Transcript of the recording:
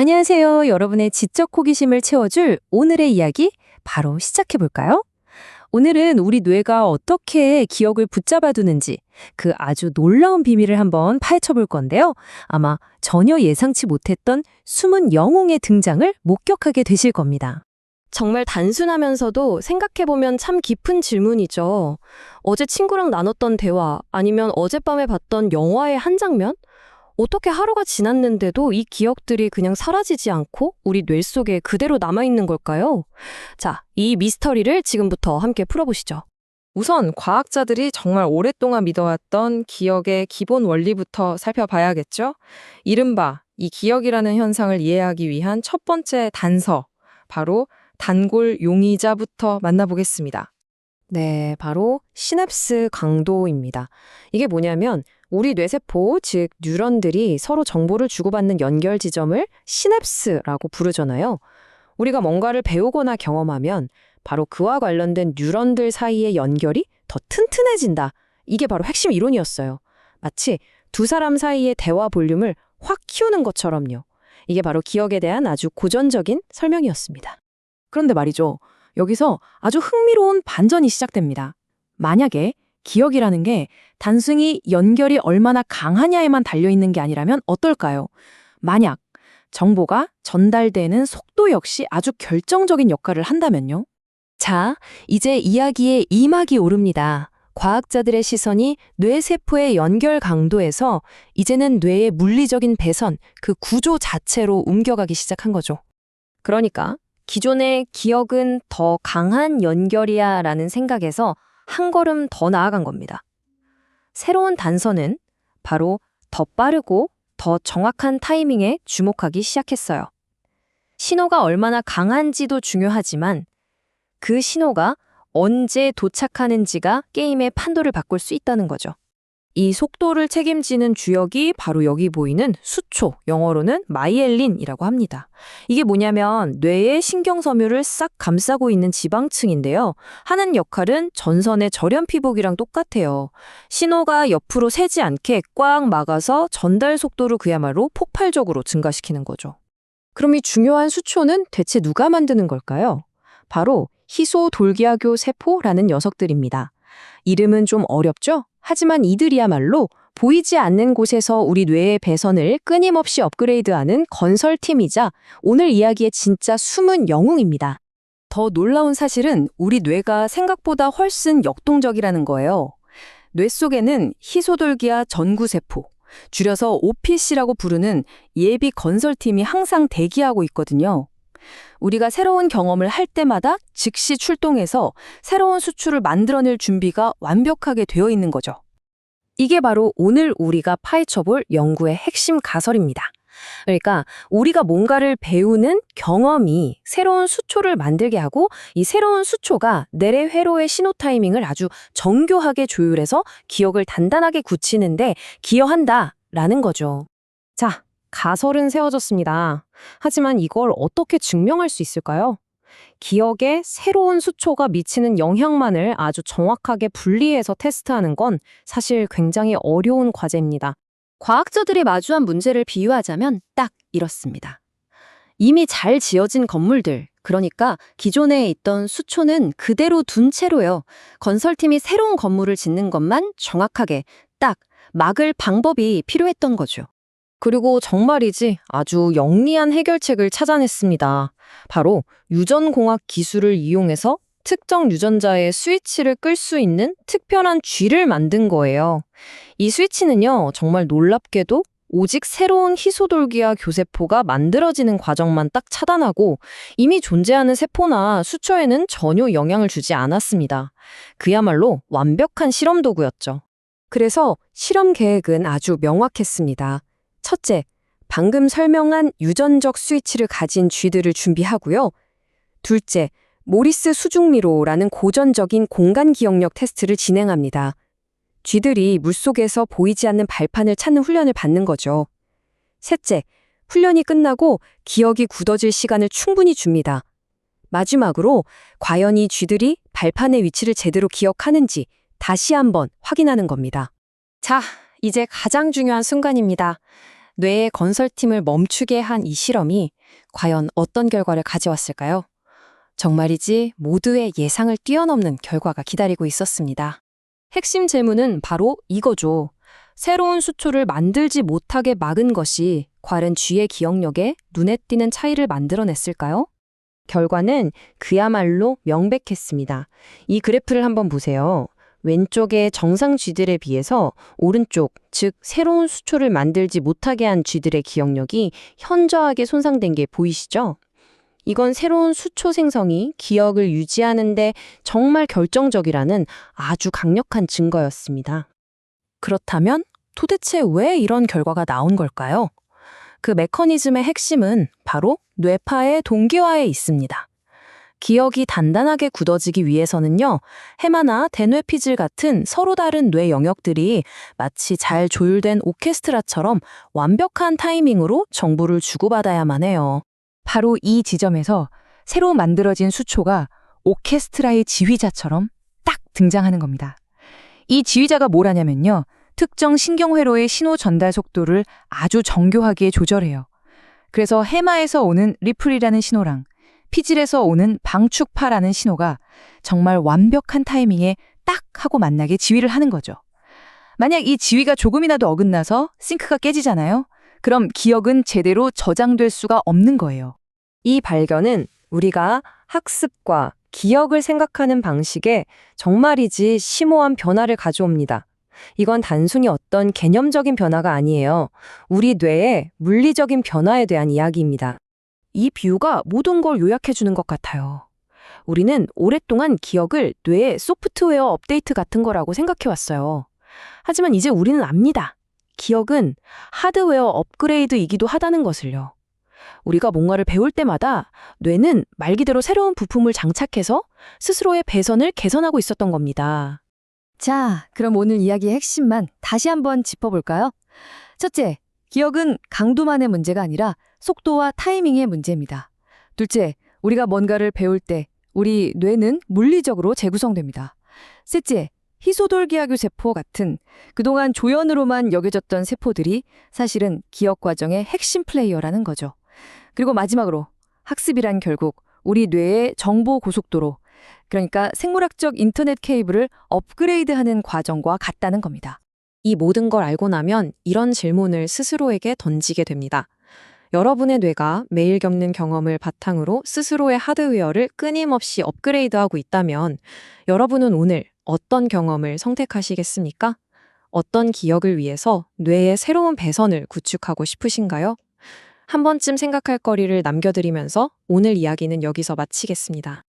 안녕하세요. 여러분의 지적 호기심을 채워줄 오늘의 이야기 바로 시작해 볼까요? 오늘은 우리 뇌가 어떻게 기억을 붙잡아 두는지 그 아주 놀라운 비밀을 한번 파헤쳐 볼 건데요. 아마 전혀 예상치 못했던 숨은 영웅의 등장을 목격하게 되실 겁니다. 정말 단순하면서도 생각해보면 참 깊은 질문이죠. 어제 친구랑 나눴던 대화, 아니면 어젯밤에 봤던 영화의 한 장면? 어떻게 하루가 지났는데도 이 기억들이 그냥 사라지지 않고 우리 뇌 속에 그대로 남아있는 걸까요? 자, 이 미스터리를 지금부터 함께 풀어보시죠. 우선 과학자들이 정말 오랫동안 믿어왔던 기억의 기본 원리부터 살펴봐야겠죠? 이른바 이 기억이라는 현상을 이해하기 위한 첫 번째 단서, 바로 단골 용의자부터 만나보겠습니다. 네, 바로 시냅스 강도입니다. 이게 뭐냐면 우리 뇌세포, 즉 뉴런들이 서로 정보를 주고받는 연결 지점을 시냅스라고 부르잖아요. 우리가 뭔가를 배우거나 경험하면 바로 그와 관련된 뉴런들 사이의 연결이 더 튼튼해진다. 이게 바로 핵심 이론이었어요. 마치 두 사람 사이의 대화 볼륨을 확 키우는 것처럼요. 이게 바로 기억에 대한 아주 고전적인 설명이었습니다. 그런데 말이죠. 여기서 아주 흥미로운 반전이 시작됩니다. 만약에 기억이라는 게 단순히 연결이 얼마나 강하냐에만 달려있는 게 아니라면 어떨까요? 만약 정보가 전달되는 속도 역시 아주 결정적인 역할을 한다면요? 자, 이제 이야기의 이막이 오릅니다. 과학자들의 시선이 뇌세포의 연결 강도에서 이제는 뇌의 물리적인 배선, 그 구조 자체로 옮겨가기 시작한 거죠. 그러니까 기존의 기억은 더 강한 연결이야 라는 생각에서 한 걸음 더 나아간 겁니다. 새로운 단서는 바로 더 빠르고 더 정확한 타이밍에 주목하기 시작했어요. 신호가 얼마나 강한지도 중요하지만 그 신호가 언제 도착하는지가 게임의 판도를 바꿀 수 있다는 거죠. 이 속도를 책임지는 주역이 바로 여기 보이는 수초, 영어로는 마이엘린이라고 합니다. 이게 뭐냐면 뇌의 신경섬유를 싹 감싸고 있는 지방층인데요. 하는 역할은 전선의 절연피복이랑 똑같아요. 신호가 옆으로 새지 않게 꽉 막아서 전달 속도를 그야말로 폭발적으로 증가시키는 거죠. 그럼 이 중요한 수초는 대체 누가 만드는 걸까요? 바로 희소돌기화교 세포라는 녀석들입니다. 이름은 좀 어렵죠? 하지만 이들이야말로 보이지 않는 곳에서 우리 뇌의 배선을 끊임없이 업그레이드하는 건설팀이자 오늘 이야기의 진짜 숨은 영웅입니다. 더 놀라운 사실은 우리 뇌가 생각보다 훨씬 역동적이라는 거예요. 뇌 속에는 희소돌기화 전구세포, 줄여서 OPC라고 부르는 예비 건설팀이 항상 대기하고 있거든요. 우리가 새로운 경험을 할 때마다 즉시 출동해서 새로운 수출을 만들어낼 준비가 완벽하게 되어 있는 거죠. 이게 바로 오늘 우리가 파헤쳐볼 연구의 핵심 가설입니다. 그러니까 우리가 뭔가를 배우는 경험이 새로운 수초를 만들게 하고 이 새로운 수초가 내래 회로의 신호 타이밍을 아주 정교하게 조율해서 기억을 단단하게 굳히는데 기여한다라는 거죠. 자, 가설은 세워졌습니다. 하지만 이걸 어떻게 증명할 수 있을까요? 기억에 새로운 수초가 미치는 영향만을 아주 정확하게 분리해서 테스트하는 건 사실 굉장히 어려운 과제입니다. 과학자들이 마주한 문제를 비유하자면 딱 이렇습니다. 이미 잘 지어진 건물들, 그러니까 기존에 있던 수초는 그대로 둔 채로요. 건설팀이 새로운 건물을 짓는 것만 정확하게 딱 막을 방법이 필요했던 거죠. 그리고 정말이지 아주 영리한 해결책을 찾아냈습니다. 바로 유전공학 기술을 이용해서 특정 유전자의 스위치를 끌 수 있는 특별한 쥐를 만든 거예요. 이 스위치는요, 정말 놀랍게도 오직 새로운 희소돌기화 교세포가 만들어지는 과정만 딱 차단하고 이미 존재하는 세포나 수초에는 전혀 영향을 주지 않았습니다. 그야말로 완벽한 실험 도구였죠. 그래서 실험 계획은 아주 명확했습니다. 첫째, 방금 설명한 유전적 스위치를 가진 쥐들을 준비하고요. 둘째, 모리스 수중미로라는 고전적인 공간 기억력 테스트를 진행합니다. 쥐들이 물속에서 보이지 않는 발판을 찾는 훈련을 받는 거죠. 셋째, 훈련이 끝나고 기억이 굳어질 시간을 충분히 줍니다. 마지막으로 과연 이 쥐들이 발판의 위치를 제대로 기억하는지 다시 한번 확인하는 겁니다. 자, 이제 가장 중요한 순간입니다. 뇌의 건설팀을 멈추게 한 이 실험이 과연 어떤 결과를 가져왔을까요? 정말이지 모두의 예상을 뛰어넘는 결과가 기다리고 있었습니다. 핵심 질문은 바로 이거죠. 새로운 수초를 만들지 못하게 막은 것이 과연 쥐의 기억력에 눈에 띄는 차이를 만들어냈을까요? 결과는 그야말로 명백했습니다. 이 그래프를 한번 보세요. 왼쪽의 정상 쥐들에 비해서 오른쪽, 즉 새로운 수초를 만들지 못하게 한 쥐들의 기억력이 현저하게 손상된 게 보이시죠? 이건 새로운 수초 생성이 기억을 유지하는 데 정말 결정적이라는 아주 강력한 증거였습니다. 그렇다면 도대체 왜 이런 결과가 나온 걸까요? 그 메커니즘의 핵심은 바로 뇌파의 동기화에 있습니다. 기억이 단단하게 굳어지기 위해서는요, 해마나 대뇌피질 같은 서로 다른 뇌 영역들이 마치 잘 조율된 오케스트라처럼 완벽한 타이밍으로 정보를 주고받아야만 해요. 바로 이 지점에서 새로 만들어진 수초가 오케스트라의 지휘자처럼 딱 등장하는 겁니다. 이 지휘자가 뭘 하냐면요. 특정 신경회로의 신호 전달 속도를 아주 정교하게 조절해요. 그래서 해마에서 오는 리플이라는 신호랑 피질에서 오는 방축파라는 신호가 정말 완벽한 타이밍에 딱 하고 만나게 지휘를 하는 거죠. 만약 이 지휘가 조금이라도 어긋나서 싱크가 깨지잖아요. 그럼 기억은 제대로 저장될 수가 없는 거예요. 이 발견은 우리가 학습과 기억을 생각하는 방식에 정말이지 심오한 변화를 가져옵니다. 이건 단순히 어떤 개념적인 변화가 아니에요. 우리 뇌의 물리적인 변화에 대한 이야기입니다. 이 비유가 모든 걸 요약해주는 것 같아요. 우리는 오랫동안 기억을 뇌의 소프트웨어 업데이트 같은 거라고 생각해왔어요. 하지만 이제 우리는 압니다. 기억은 하드웨어 업그레이드이기도 하다는 것을요. 우리가 뭔가를 배울 때마다 뇌는 말 그대로 새로운 부품을 장착해서 스스로의 배선을 개선하고 있었던 겁니다. 자, 그럼 오늘 이야기의 핵심만 다시 한번 짚어볼까요? 첫째, 기억은 강도만의 문제가 아니라 속도와 타이밍의 문제입니다. 둘째, 우리가 뭔가를 배울 때 우리 뇌는 물리적으로 재구성됩니다. 셋째, 희소돌기하교 세포 같은 그동안 조연으로만 여겨졌던 세포들이 사실은 기억 과정의 핵심 플레이어라는 거죠. 그리고 마지막으로 학습이란 결국 우리 뇌의 정보 고속도로, 그러니까 생물학적 인터넷 케이블을 업그레이드하는 과정과 같다는 겁니다. 이 모든 걸 알고 나면 이런 질문을 스스로에게 던지게 됩니다. 여러분의 뇌가 매일 겪는 경험을 바탕으로 스스로의 하드웨어를 끊임없이 업그레이드하고 있다면 여러분은 오늘 어떤 경험을 선택하시겠습니까? 어떤 기억을 위해서 뇌의 새로운 배선을 구축하고 싶으신가요? 한 번쯤 생각할 거리를 남겨드리면서 오늘 이야기는 여기서 마치겠습니다.